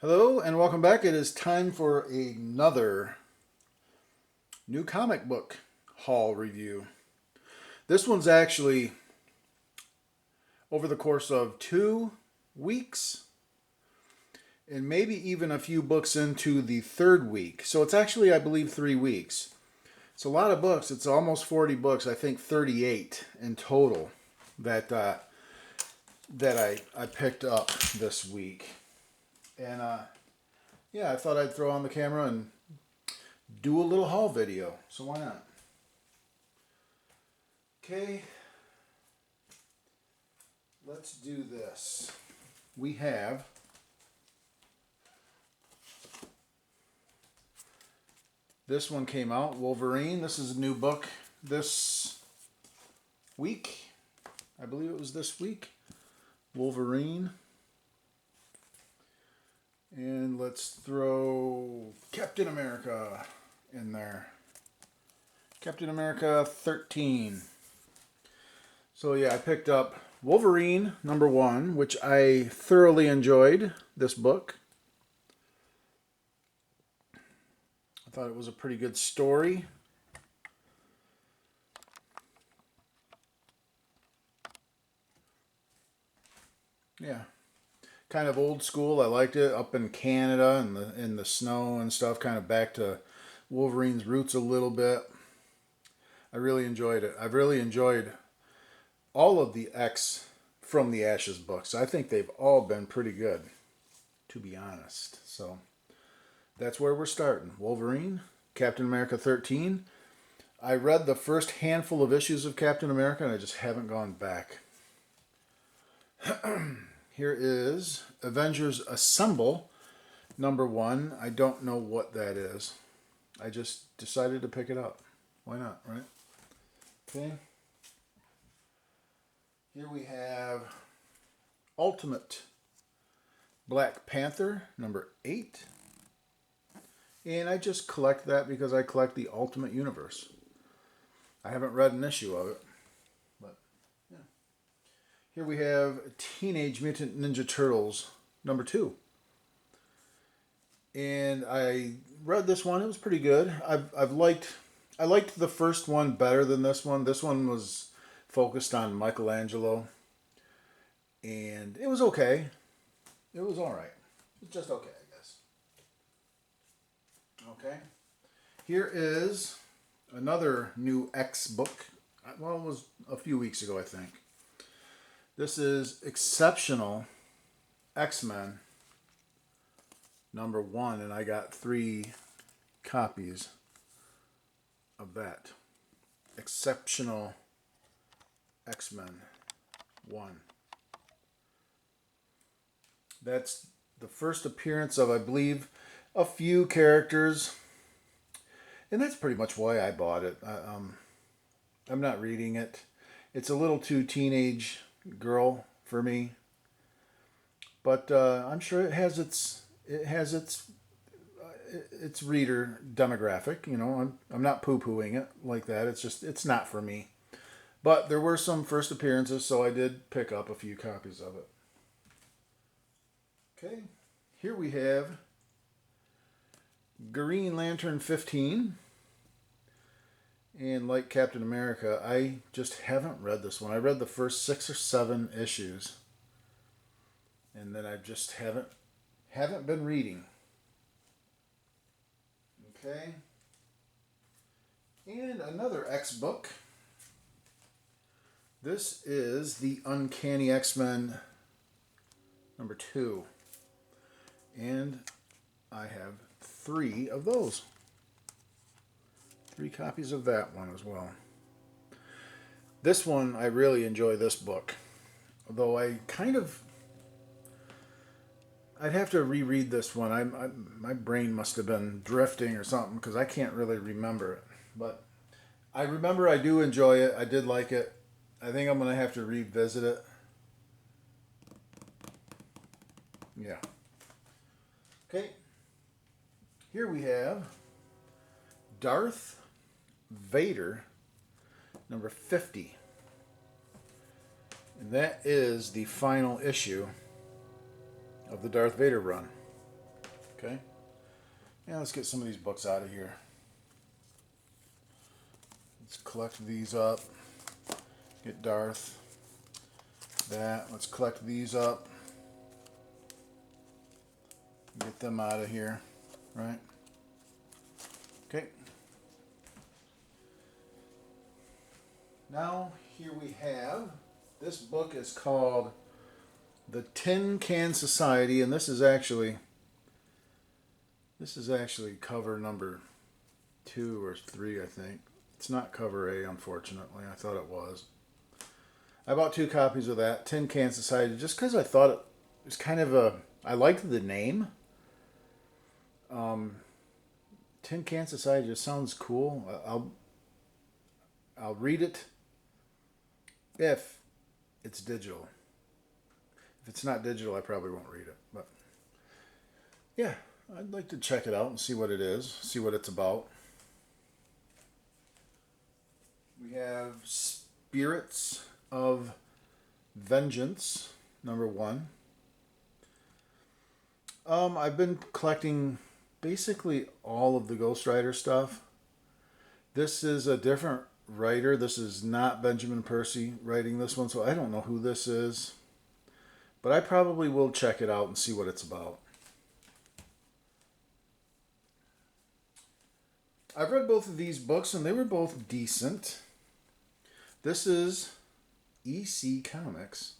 Hello and welcome back. It is time for another new comic book haul review. This one's actually over the course of 2 weeks and maybe even a few books into the third week. So it's actually, I believe, 3 weeks. It's a lot of books. It's almost 40 books. I think 38 in total that I picked up this week. And yeah, I thought I'd throw on the camera and do a little haul video. So why not? Okay, let's do this. We have this one came out, Wolverine. This is a new book this week. I believe it was this week. Wolverine. And let's throw Captain America in there. Captain America 13. So yeah, I picked up Wolverine #1, which I thoroughly enjoyed this book. I thought it was a pretty good story. Yeah. Kind of old school. I liked it, up in Canada and in the snow and stuff, kind of back to Wolverine's roots a little bit. I really enjoyed it. I've really enjoyed all of the X from the Ashes books. I think they've all been pretty good, to be honest. So that's where we're starting. Wolverine, Captain America 13. I read the first handful of issues of Captain America and I just haven't gone back. Here is Avengers Assemble #1. I don't know what that is. I just decided to pick it up. Why not, right? Okay. Here we have Ultimate Black Panther #8. And I just collect that because I collect the Ultimate Universe. I haven't read an issue of it. Here we have Teenage Mutant Ninja Turtles #2. And I read this one. It was pretty good. I liked the first one better than this one. This one was focused on Michelangelo. And it was okay. It was all right. It's just okay, I guess. Okay. Here is another new X book. Well, it was a few weeks ago, I think. This is Exceptional X-Men #1, and I got 3 copies of that. Exceptional X-Men 1. That's the first appearance of, I believe, a few characters, and that's pretty much why I bought it. I'm not reading it. It's a little too teenage girl for me, but I'm sure it has its reader demographic. You know, I'm not poo-pooing it like that. It's not for me. But there were some first appearances, so I did pick up a few copies of it. Okay, here we have Green Lantern 15. And like Captain America, I just haven't read this one. I read the first 6 or 7 issues. And then I just haven't been reading. Okay. And another X book. This is the Uncanny X-Men #2. And I have 3 of those. 3 copies of that one as well. This one, I really enjoy this book. Although I'd have to reread this one. My brain must have been drifting or something because I can't really remember it. But I remember I do enjoy it. I did like it. I think I'm going to have to revisit it. Yeah. Okay. Here we have Darth Vader #50. And that is the final issue of the Darth Vader run. Okay. Yeah, let's get some of these books out of here. Let's collect these up. Get Darth. That. Let's collect these up. Get them out of here. Right? Okay. Now, here we have, this book is called The Tin Can Society, and this is actually cover number 2 or 3, I think. It's not cover A, unfortunately. I thought it was. I bought 2 copies of that, Tin Can Society, just because I thought it was kind of I liked the name. Tin Can Society just sounds cool. I'll read it if it's digital. If it's not digital, I probably won't read it. But yeah, I'd like to check it out and see what it is, see what it's about. We have Spirits of Vengeance, number 1. I've been collecting basically all of the Ghost Rider stuff. This is a different writer. This is not Benjamin Percy writing this one, so I don't know who this is. But I probably will check it out and see what it's about. I've read both of these books, and they were both decent. This is EC Comics,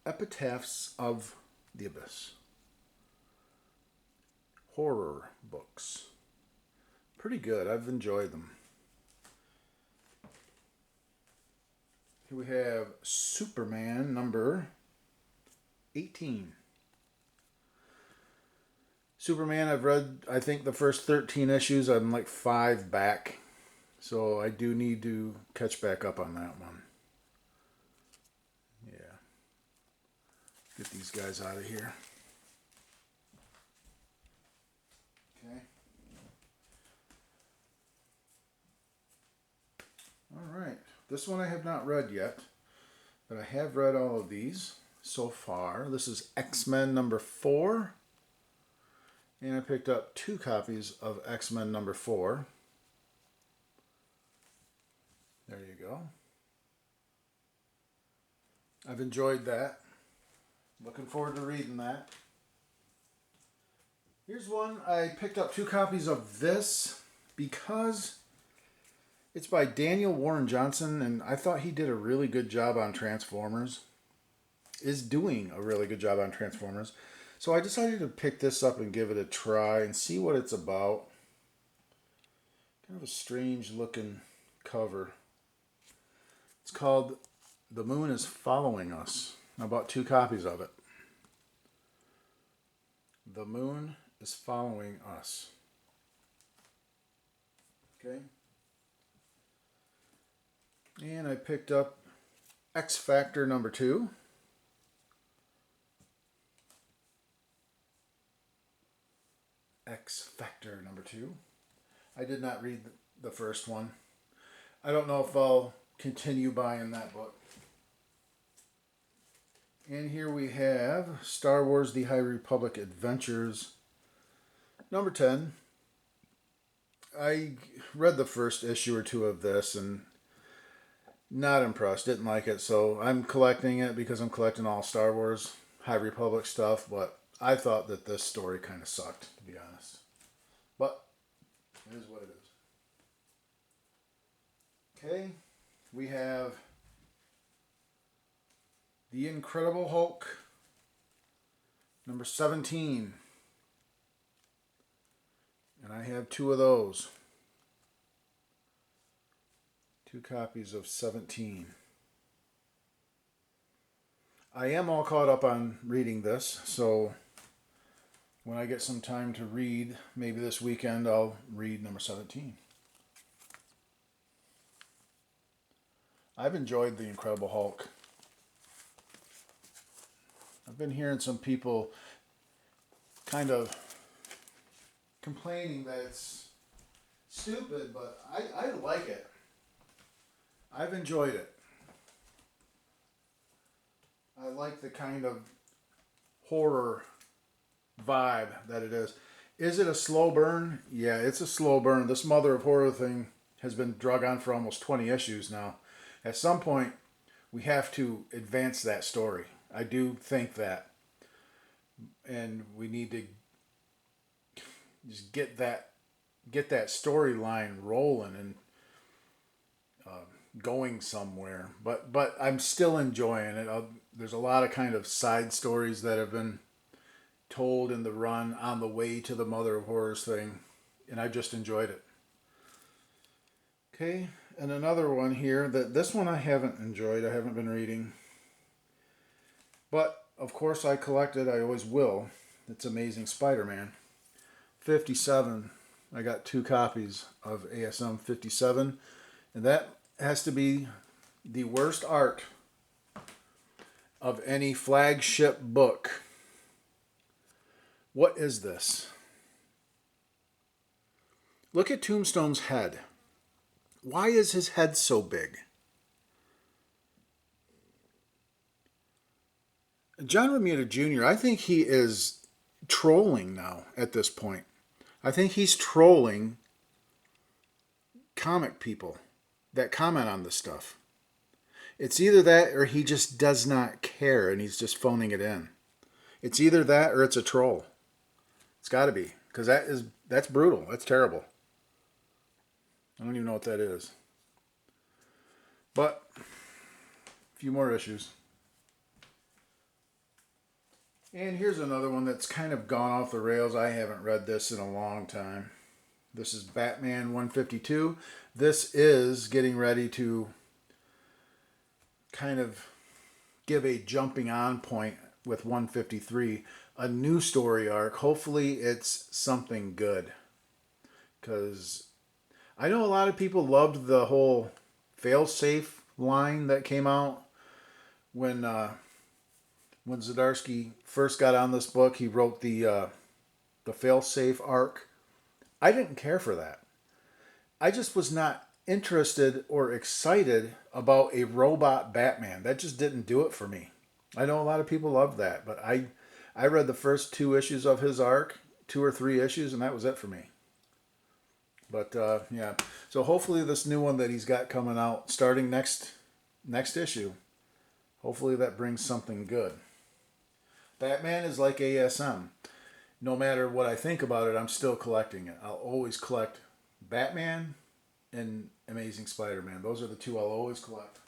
Epitaphs of the Abyss. Horror books. Pretty good. I've enjoyed them. Here we have Superman number 18. Superman, I've read, I think, the first 13 issues. I'm like 5 back. So I do need to catch back up on that one. Yeah. Get these guys out of here. Okay. All right. This one I have not read yet, but I have read all of these so far. This is X-Men number 4. And I picked up 2 copies of X-Men number 4. There you go. I've enjoyed that. Looking forward to reading that. Here's one. I picked up 2 copies of this because it's by Daniel Warren Johnson, and I thought he did a really good job on Transformers. Is doing a really good job on Transformers. So I decided to pick this up and give it a try and see what it's about. Kind of a strange looking cover. It's called The Moon is Following Us. I bought 2 copies of it. The Moon is Following Us. Okay. And I picked up X Factor number 2. X Factor number 2. I did not read the first one. I don't know if I'll continue buying that book. And here we have Star Wars The High Republic Adventures number 10. I read the first issue or 2 of this and not impressed. Didn't like it. So I'm collecting it because I'm collecting all Star Wars High Republic stuff. But I thought that this story kind of sucked, to be honest. But it is what it is. Okay. We have The Incredible Hulk, number 17. And I have 2 of those. 2 copies of 17. I am all caught up on reading this, so when I get some time to read, maybe this weekend, I'll read number 17. I've enjoyed The Incredible Hulk. I've been hearing some people kind of complaining that it's stupid, but I like it. I've enjoyed it. I like the kind of horror vibe that it is. Is it a slow burn? Yeah, it's a slow burn. This Mother of Horror thing has been drug on for almost 20 issues now. At some point, we have to advance that story. I do think that. And we need to just get that storyline rolling and going somewhere. But I'm still enjoying it. There's a lot of kind of side stories that have been told in the run on the way to the Mother of Horrors thing, and I just enjoyed it. Okay, and another one here that this one I haven't enjoyed. I haven't been reading, but of course I collected. I always will. It's Amazing Spider-Man 57. I got 2 copies of ASM 57, and that has to be the worst art of any flagship book. What is this? Look at Tombstone's head. Why is his head so big? John Romita Jr., I think he is trolling now at this point. I think he's trolling comic people that comment on this stuff. It's either that or he just does not care and he's just phoning it in. It's either that or it's a troll. It's got to be, because that's brutal. That's terrible. I don't even know what that is. But a few more issues. And here's another one that's kind of gone off the rails. I haven't read this in a long time. This is Batman 152. This is getting ready to kind of give a jumping on point with 153. A new story arc. Hopefully it's something good. Because I know a lot of people loved the whole fail-safe line that came out when Zdarsky first got on this book. He wrote the fail-safe arc. I didn't care for that. I just was not interested or excited about a robot Batman. That just didn't do it for me. I know a lot of people love that, but I read the first 2 issues of his arc, 2 or 3 issues, and that was it for me. But yeah, so hopefully this new one that he's got coming out starting next issue, hopefully that brings something good. Batman is like ASM. No matter what I think about it, I'm still collecting it. I'll always collect Batman and Amazing Spider-Man. Those are the 2 I'll always collect.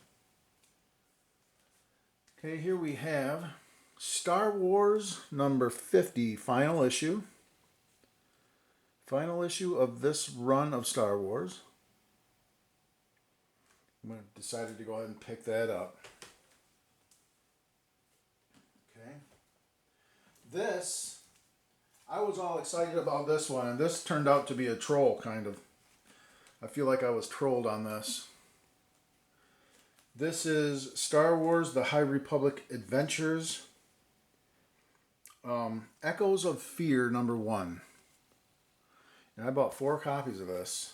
Okay, here we have Star Wars number 50, final issue. Final issue of this run of Star Wars. I decided to go ahead and pick that up. Okay. This, I was all excited about this one, and this turned out to be a troll, kind of. I feel like I was trolled on this. This is Star Wars The High Republic Adventures. Echoes of Fear number 1. And I bought 4 copies of this.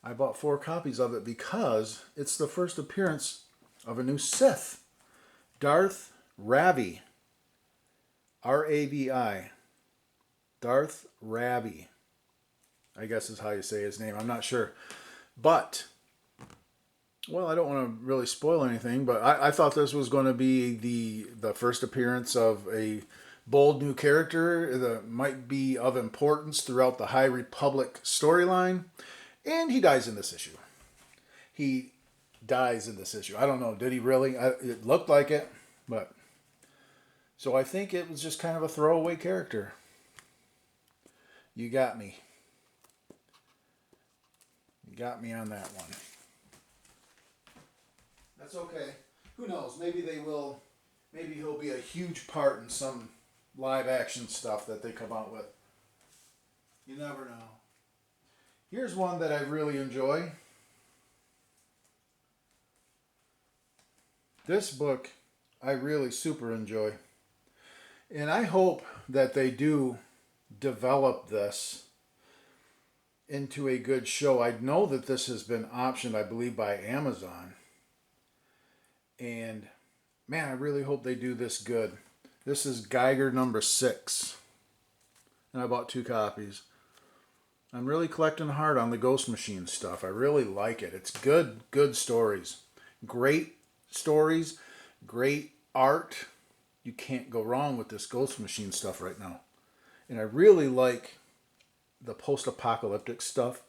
I bought 4 copies of it because it's the first appearance of a new Sith. Darth Ravi. R-A-V-I. Darth Ravi. I guess is how you say his name. I'm not sure. But, well, I don't want to really spoil anything, but I thought this was going to be the first appearance of a bold new character that might be of importance throughout the High Republic storyline. And he dies in this issue. He dies in this issue. I don't know. Did he really? It looked like it, but... So I think it was just kind of a throwaway character. You got me. You got me on that one. That's okay. Who knows? Maybe they will. Maybe he'll be a huge part in some live action stuff that they come out with. You never know. Here's one that I really enjoy. This book I really super enjoy. And I hope that they do develop this into a good show. I know that this has been optioned, I believe, by Amazon. And man, I really hope they do this good. This is Geiger number 6. And I bought 2 copies. I'm really collecting hard on the Ghost Machine stuff. I really like it. It's good stories. Great stories, great art. You can't go wrong with this Ghost Machine stuff right now. And I really like the post-apocalyptic stuff.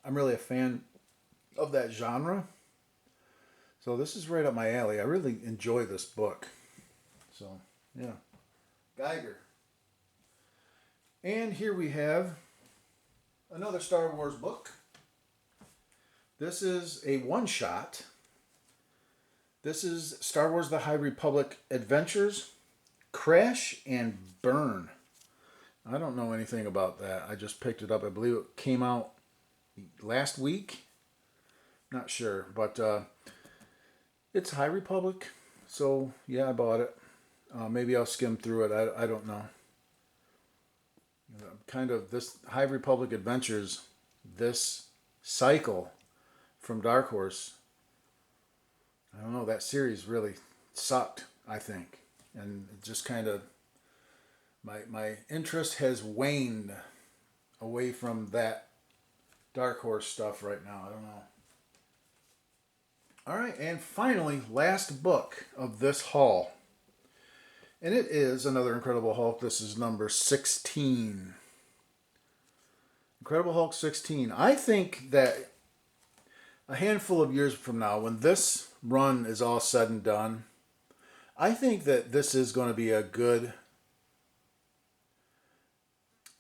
I'm really a fan of that genre. So this is right up my alley. I really enjoy this book. So, yeah. Geiger. And here we have another Star Wars book. This is a one-shot. This is Star Wars The High Republic Adventures, Crash and Burn. I don't know anything about that. I just picked it up. I believe it came out last week. Not sure, but it's High Republic. So, yeah, I bought it. Maybe I'll skim through it. I don't know. Kind of this High Republic Adventures, this cycle from Dark Horse. I don't know, that series really sucked, I think. And it just kind of, my interest has waned away from that Dark Horse stuff right now. I don't know. All right, and finally, last book of this haul. And it is another Incredible Hulk. This is number 16. Incredible Hulk 16. I think that a handful of years from now, when this run is all said and done, I think that this is going to be a good,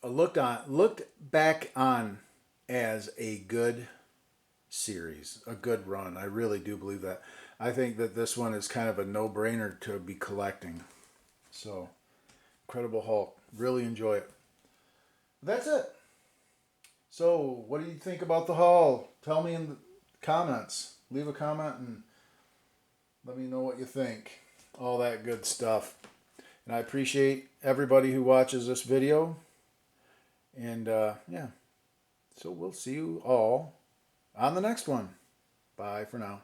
looked back on as a good series, a good run. I really do believe that. I think that this one is kind of a no-brainer to be collecting. So, Incredible Hulk. Really enjoy it. That's it. So, what do you think about the haul? Tell me in the comments. Leave a comment and let me know what you think. All that good stuff. And I appreciate everybody who watches this video. And, yeah. So, we'll see you all on the next one. Bye for now.